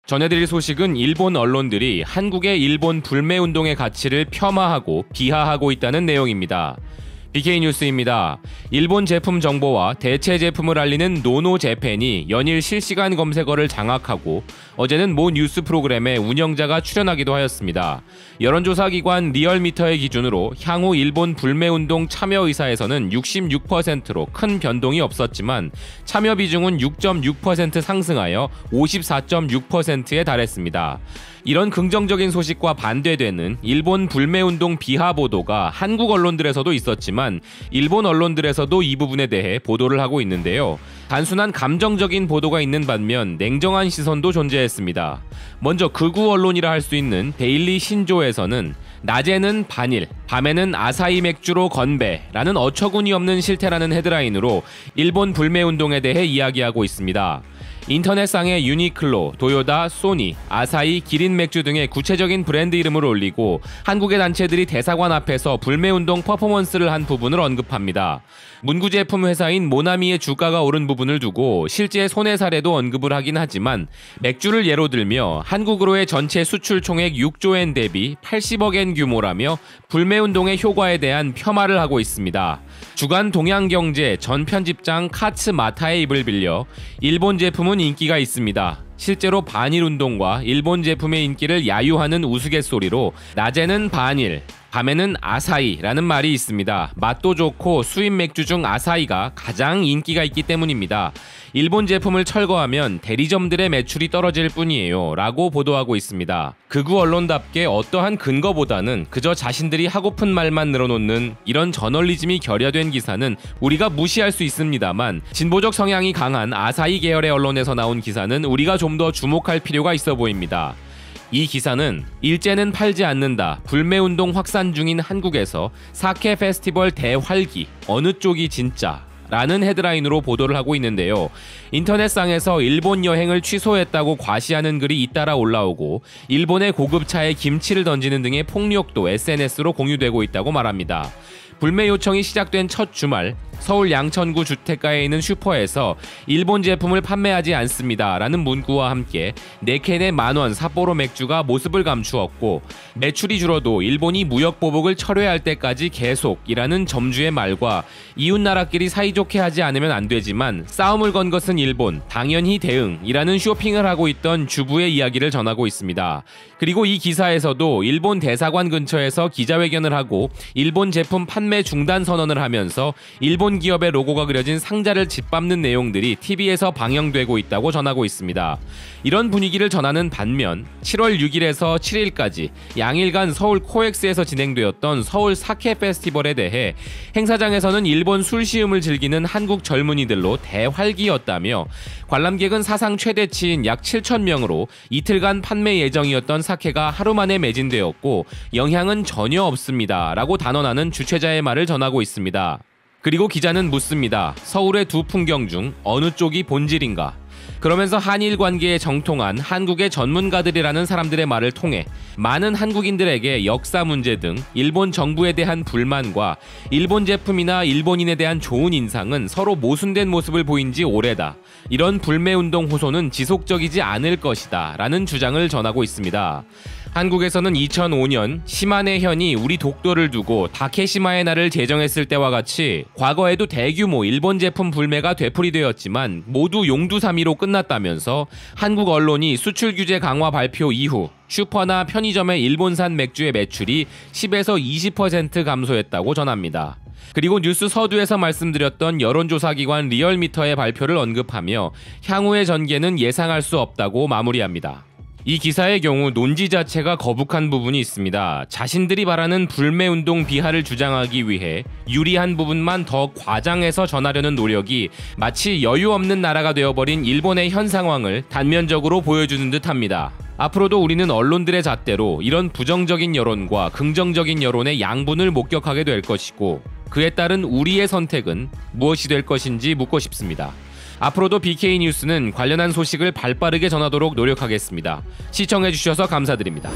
전해드릴 소식은 일본 언론들이 한국의 일본 불매운동의 가치를 폄하하고 비하하고 있다는 내용입니다. BK뉴스입니다. 일본 제품 정보와 대체 제품을 알리는 노노재팬이 연일 실시간 검색어를 장악하고 어제는 모 뉴스 프로그램에 운영자가 출연하기도 하였습니다. 여론조사기관 리얼미터의 기준으로 향후 일본 불매운동 참여 의사에서는 66%로 큰 변동이 없었지만 참여 비중은 6.6% 상승하여 54.6%에 달했습니다. 이런 긍정적인 소식과 반대되는 일본 불매운동 비하 보도가 한국 언론들에서도 있었지만 일본 언론들에서도 이 부분에 대해 보도를 하고 있는데요. 단순한 감정적인 보도가 있는 반면 냉정한 시선도 존재했습니다. 먼저 극우 언론이라 할 수 있는 데일리 신조에서는 낮에는 반일, 밤에는 아사히 맥주로 건배라는 어처구니 없는 실태라는 헤드라인으로 일본 불매운동에 대해 이야기하고 있습니다. 인터넷상에 유니클로, 도요다, 소니, 아사히, 기린 맥주 등의 구체적인 브랜드 이름을 올리고 한국의 단체들이 대사관 앞에서 불매운동 퍼포먼스를 한 부분을 언급합니다. 문구 제품 회사인 모나미의 주가가 오른 부분을 두고 실제 손해 사례도 언급을 하긴 하지만 맥주를 예로 들며 한국으로의 전체 수출 총액 6조 엔 대비 80억 엔 규모라며 불매운동의 효과에 대한 폄하를 하고 있습니다. 주간 동양경제 전 편집장 카츠 마타의 입을 빌려 일본 제품은 인기가 있습니다. 실제로 반일운동과 일본 제품의 인기를 야유하는 우스갯소리로 낮에는 반일, 밤에는 아사히라는 말이 있습니다. 맛도 좋고 수입 맥주 중 아사히가 가장 인기가 있기 때문입니다. 일본 제품을 철거하면 대리점들의 매출이 떨어질 뿐이에요 라고 보도하고 있습니다. 극우 언론답게 어떠한 근거보다는 그저 자신들이 하고픈 말만 늘어놓는 이런 저널리즘이 결여된 기사는 우리가 무시할 수 있습니다만 진보적 성향이 강한 아사히 계열의 언론에서 나온 기사는 우리가 좀 더 주목할 필요가 있어 보입니다. 이 기사는 일제는 팔지 않는다, 불매운동 확산 중인 한국에서 사케 페스티벌 대활기, 어느 쪽이 진짜? 라는 헤드라인으로 보도를 하고 있는데요. 인터넷상에서 일본 여행을 취소했다고 과시하는 글이 잇따라 올라오고 일본의 고급차에 김치를 던지는 등의 폭력도 SNS로 공유되고 있다고 말합니다. 불매 요청이 시작된 첫 주말 서울 양천구 주택가에 있는 슈퍼에서 일본 제품을 판매하지 않습니다 라는 문구와 함께 4캔에 만원 삿포로 맥주가 모습을 감추었고 매출이 줄어도 일본이 무역 보복을 철회할 때까지 계속이라는 점주의 말과 이웃나라끼리 사이좋게 하지 않으면 안 되지만 싸움을 건 것은 일본, 당연히 대응이라는 쇼핑을 하고 있던 주부의 이야기를 전하고 있습니다. 그리고 이 기사에서도 일본 대사관 근처에서 기자회견을 하고 일본 제품 판매 중단 선언을 하면서 일본 기업의 로고가 그려진 상자를 짓밟는 내용들이 TV에서 방영되고 있다고 전하고 있습니다. 이런 분위기를 전하는 반면 7월 6일에서 7일까지 양일간 서울 코엑스에서 진행되었던 서울 사케 페스티벌에 대해 행사장에서는 일본 술 시음을 즐기는 한국 젊은이들로 대활기였다며 관람객은 사상 최대치인 약 7,000명으로 이틀간 판매 예정이었던 사케가 하루 만에 매진되었고 영향은 전혀 없습니다 라고 단언하는 주최자의 말을 전하고 있습니다. 그리고 기자는 묻습니다. 서울의 두 풍경 중 어느 쪽이 본질인가? 그러면서 한일 관계에 정통한 한국의 전문가들이라는 사람들의 말을 통해 많은 한국인들에게 역사 문제 등 일본 정부에 대한 불만과 일본 제품이나 일본인에 대한 좋은 인상은 서로 모순된 모습을 보인 지 오래다. 이런 불매운동 호소는 지속적이지 않을 것이다 라는 주장을 전하고 있습니다. 한국에서는 2005년 시마네 현이 우리 독도를 두고 다케시마의 날을 제정했을 때와 같이 과거에도 대규모 일본 제품 불매가 되풀이되었지만 모두 용두사미로 끝났다면서 한국 언론이 수출 규제 강화 발표 이후 슈퍼나 편의점의 일본산 맥주의 매출이 10에서 20% 감소했다고 전합니다. 그리고 뉴스 서두에서 말씀드렸던 여론조사기관 리얼미터의 발표를 언급하며 향후의 전개는 예상할 수 없다고 마무리합니다. 이 기사의 경우 논지 자체가 거북한 부분이 있습니다. 자신들이 바라는 불매운동 비하를 주장하기 위해 유리한 부분만 더 과장해서 전하려는 노력이 마치 여유 없는 나라가 되어버린 일본의 현 상황을 단면적으로 보여주는 듯합니다. 앞으로도 우리는 언론들의 잣대로 이런 부정적인 여론과 긍정적인 여론의 양분을 목격하게 될 것이고 그에 따른 우리의 선택은 무엇이 될 것인지 묻고 싶습니다. 앞으로도 BK뉴스는 관련한 소식을 발빠르게 전하도록 노력하겠습니다. 시청해주셔서 감사드립니다.